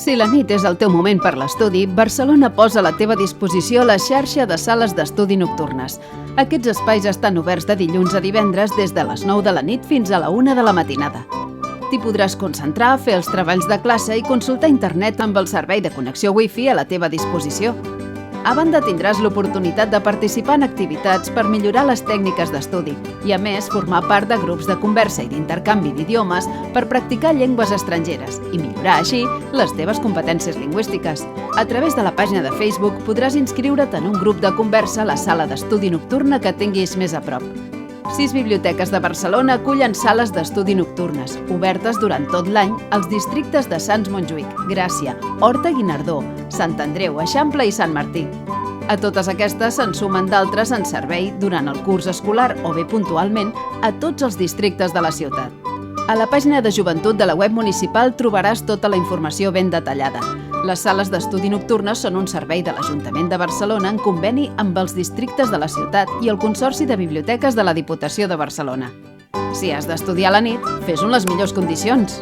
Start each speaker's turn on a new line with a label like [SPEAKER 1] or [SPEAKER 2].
[SPEAKER 1] Si la nit és el teu moment per l'estudi, Barcelona posa a la teva disposició la xarxa de sales d'estudi nocturnes. Aquests espais estan oberts de dilluns a divendres des de les 9 de la nit fins a la 1 de la matinada. T'hi podràs concentrar, fer els treballs de classe i consultar internet amb el servei de connexió Wi-Fi a la teva disposició. A banda, tindràs l'oportunitat de participar en activitats per millorar les tècniques d'estudi i, a més, formar part de grups de conversa i d'intercanvi d'idiomes per practicar llengües estrangeres i millorar, així, les teves competències lingüístiques. A través de la pàgina de Facebook podràs inscriure't en un grup de conversa a la sala d'estudi nocturna que tinguis més a prop. 6 biblioteques de Barcelona acullen sales d'estudi nocturnes, obertes durant tot l'any als districtes de Sants Montjuïc, Gràcia, Horta-Guinardó, Sant Andreu, Eixample i Sant Martí. A totes aquestes se'n sumen d'altres en servei durant el curs escolar o bé puntualment a tots els districtes de la ciutat. A la pàgina de joventut de la web municipal trobaràs tota la informació ben detallada. Les sales d'estudi nocturnes són un servei de l'Ajuntament de Barcelona en conveni amb els districtes de la ciutat i el Consorci de Biblioteques de la Diputació de Barcelona. Si has d'estudiar a la nit, fes-ho en les millors condicions.